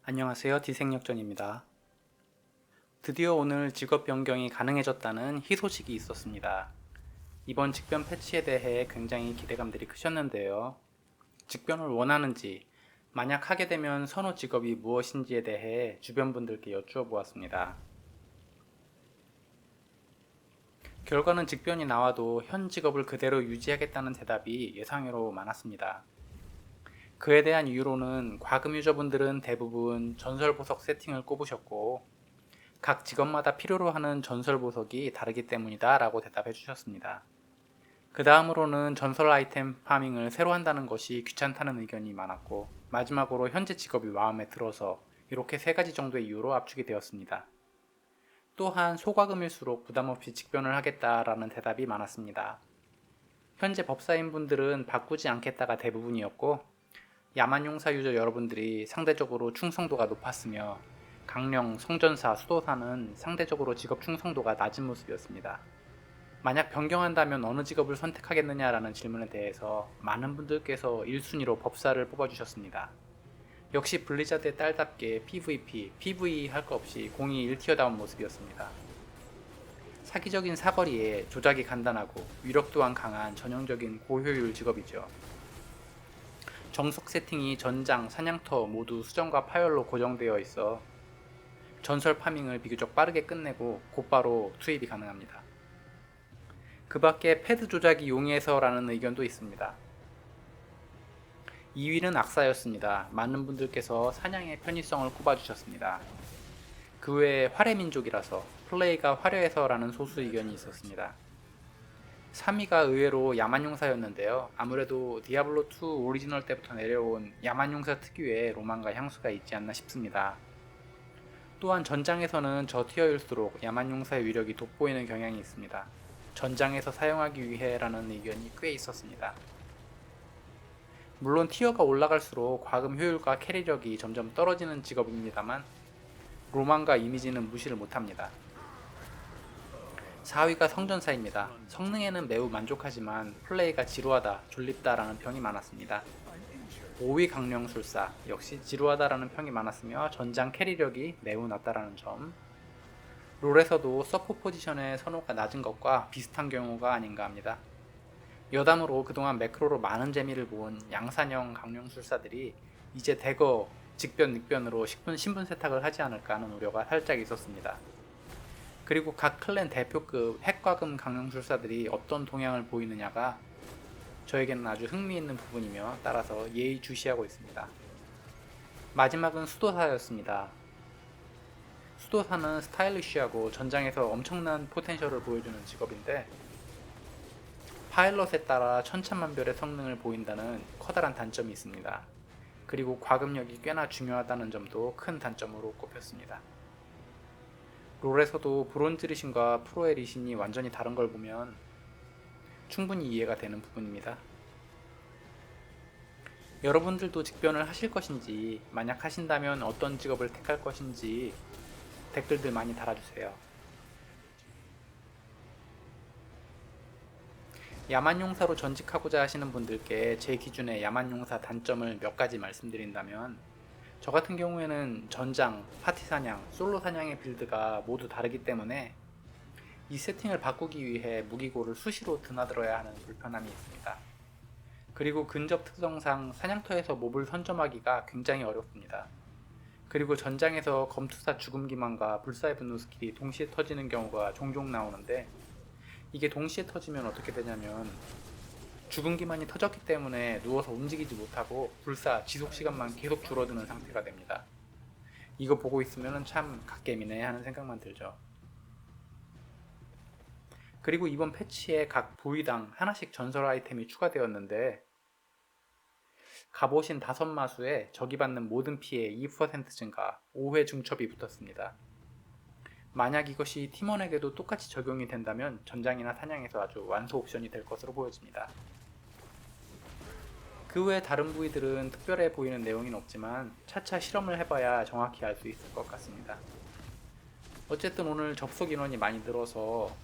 안녕하세요. 디생역전입니다. 드디어 오늘 직업 변경이 가능해졌다는 희소식이 있었습니다. 이번 직변 패치에 대해 굉장히 기대감들이 크셨는데요. 직변을 원하는지, 만약 하게 되면 선호 직업이 무엇인지에 대해 주변 분들께 여쭈어 보았습니다. 결과는 직변이 나와도 현 직업을 그대로 유지하겠다는 대답이 예상외로 많았습니다. 그에 대한 이유로는 과금 유저분들은 대부분 전설 보석 세팅을 꼽으셨고 각 직업마다 필요로 하는 전설 보석이 다르기 때문이다 라고 대답해 주셨습니다. 그 다음으로는 전설 아이템 파밍을 새로 한다는 것이 귀찮다는 의견이 많았고 마지막으로 현재 직업이 마음에 들어서 이렇게 세 가지 정도의 이유로 압축이 되었습니다. 또한 소과금일수록 부담없이 직변을 하겠다라는 대답이 많았습니다. 현재 법사인 분들은 바꾸지 않겠다가 대부분이었고 야만용사 유저 여러분들이 상대적으로 충성도가 높았으며 강령, 성전사, 수도사는 상대적으로 직업 충성도가 낮은 모습이었습니다. 만약 변경한다면 어느 직업을 선택하겠느냐라는 질문에 대해서 많은 분들께서 1순위로 법사를 뽑아주셨습니다. 역시 블리자드의 딸답게 PVP, PVE 할 거 없이 공이 1티어다운 모습이었습니다. 사기적인 사거리에 조작이 간단하고 위력 또한 강한 전형적인 고효율 직업이죠. 정석 세팅이 전장, 사냥터 모두 수정과 파열로 고정되어 있어 전설 파밍을 비교적 빠르게 끝내고 곧바로 투입이 가능합니다. 그 밖에 패드 조작이 용이해서라는 의견도 있습니다. 2위는 악사였습니다. 많은 분들께서 사냥의 편의성을 꼽아주셨습니다. 그 외에 활해민족이라서 플레이가 화려해서라는 소수 의견이 있었습니다. 3위가 의외로 야만용사였는데요. 아무래도 디아블로2 오리지널 때부터 내려온 야만용사 특유의 로망과 향수가 있지 않나 싶습니다. 또한 전장에서는 저티어일수록 야만용사의 위력이 돋보이는 경향이 있습니다. 전장에서 사용하기 위해라는 의견이 꽤 있었습니다. 물론 티어가 올라갈수록 과금 효율과 캐리력이 점점 떨어지는 직업입니다만 로망과 이미지는 무시를 못합니다. 4위가 성전사입니다. 성능에는 매우 만족하지만 플레이가 지루하다, 졸립다라는 평이 많았습니다. 5위 강령술사, 역시 지루하다라는 평이 많았으며 전장 캐리력이 매우 낮다라는 점. 롤에서도 서포 포지션의 선호가 낮은 것과 비슷한 경우가 아닌가 합니다. 여담으로 그동안 매크로로 많은 재미를 본 양산형 강령술사들이 이제 대거 직변 늑변으로 신분 세탁을 하지 않을까 하는 우려가 살짝 있었습니다. 그리고 각 클랜 대표급 핵과금 강령술사들이 어떤 동향을 보이느냐가 저에게는 아주 흥미있는 부분이며 따라서 예의주시하고 있습니다. 마지막은 수도사였습니다. 수도사는 스타일리쉬하고 전장에서 엄청난 포텐셜을 보여주는 직업인데 파일럿에 따라 천차만별의 성능을 보인다는 커다란 단점이 있습니다. 그리고 과금력이 꽤나 중요하다는 점도 큰 단점으로 꼽혔습니다. 롤에서도 브론즈 리신과 프로의 리신이 완전히 다른 걸 보면 충분히 이해가 되는 부분입니다. 여러분들도 직변을 하실 것인지, 만약 하신다면 어떤 직업을 택할 것인지 댓글들 많이 달아주세요. 야만용사로 전직하고자 하시는 분들께 제 기준의 야만용사 단점을 몇 가지 말씀드린다면 저 같은 경우에는 전장, 파티 사냥, 솔로 사냥의 빌드가 모두 다르기 때문에 이 세팅을 바꾸기 위해 무기고를 수시로 드나들어야 하는 불편함이 있습니다. 그리고 근접 특성상 사냥터에서 몹을 선점하기가 굉장히 어렵습니다. 그리고 전장에서 검투사 죽음 기만과 불사의 분노 스킬이 동시에 터지는 경우가 종종 나오는데 이게 동시에 터지면 어떻게 되냐면 죽음 기만이 터졌기 때문에 누워서 움직이지 못하고 불사 지속시간만 계속 줄어드는 상태가 됩니다. 이거 보고 있으면 참 갓겜이네 하는 생각만 들죠. 그리고 이번 패치에 각 부위당 하나씩 전설 아이템이 추가되었는데 갑옷인 5마수에 적이 받는 모든 피해 2% 증가, 5회 중첩이 붙었습니다. 만약 이것이 팀원에게도 똑같이 적용이 된다면 전장이나 사냥에서 아주 완소 옵션이 될 것으로 보여집니다. 그 외 다른 부위들은 특별해 보이는 내용은 없지만 차차 실험을 해봐야 정확히 알 수 있을 것 같습니다. 어쨌든 오늘 접속 인원이 많이 늘어서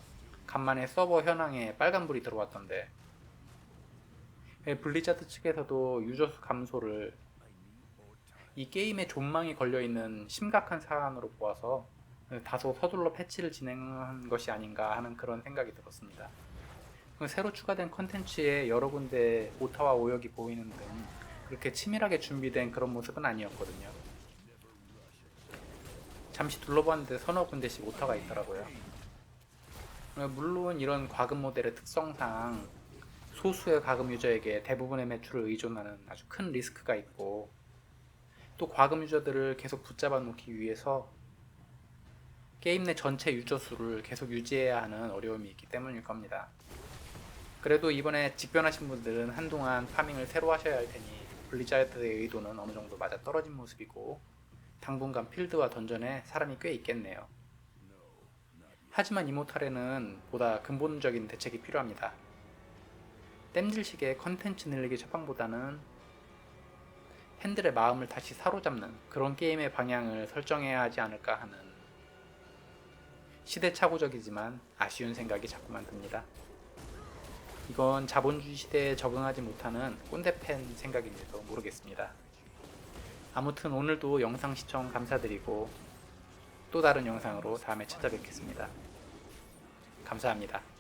간만에 서버 현황에 빨간불이 들어왔던데 블리자드 측에서도 유저 수 감소를 이 게임에 존망이 걸려있는 심각한 사안으로 보아서 다소 서둘러 패치를 진행한 것이 아닌가 하는 그런 생각이 들었습니다. 새로 추가된 컨텐츠에 여러 군데 오타와 오역이 보이는 등 그렇게 치밀하게 준비된 그런 모습은 아니었거든요. 잠시 둘러봤는데 서너 군데씩 오타가 있더라고요. 물론 이런 과금 모델의 특성상 소수의 과금 유저에게 대부분의 매출을 의존하는 아주 큰 리스크가 있고, 또 과금 유저들을 계속 붙잡아 놓기 위해서 게임 내 전체 유저 수를 계속 유지해야 하는 어려움이 있기 때문일 겁니다. 그래도 이번에 직변하신 분들은 한동안 파밍을 새로 하셔야 할 테니 블리자드의 의도는 어느 정도 맞아 떨어진 모습이고, 당분간 필드와 던전에 사람이 꽤 있겠네요. 하지만 이모탈에는 보다 근본적인 대책이 필요합니다. 땜질식의 컨텐츠 늘리기 처방보다는 팬들의 마음을 다시 사로잡는 그런 게임의 방향을 설정해야 하지 않을까 하는 시대착오적이지만 아쉬운 생각이 자꾸만 듭니다. 이건 자본주의 시대에 적응하지 못하는 꼰대팬 생각인지도 모르겠습니다. 아무튼 오늘도 영상 시청 감사드리고 또 다른 영상으로 다음에 찾아뵙겠습니다. 감사합니다.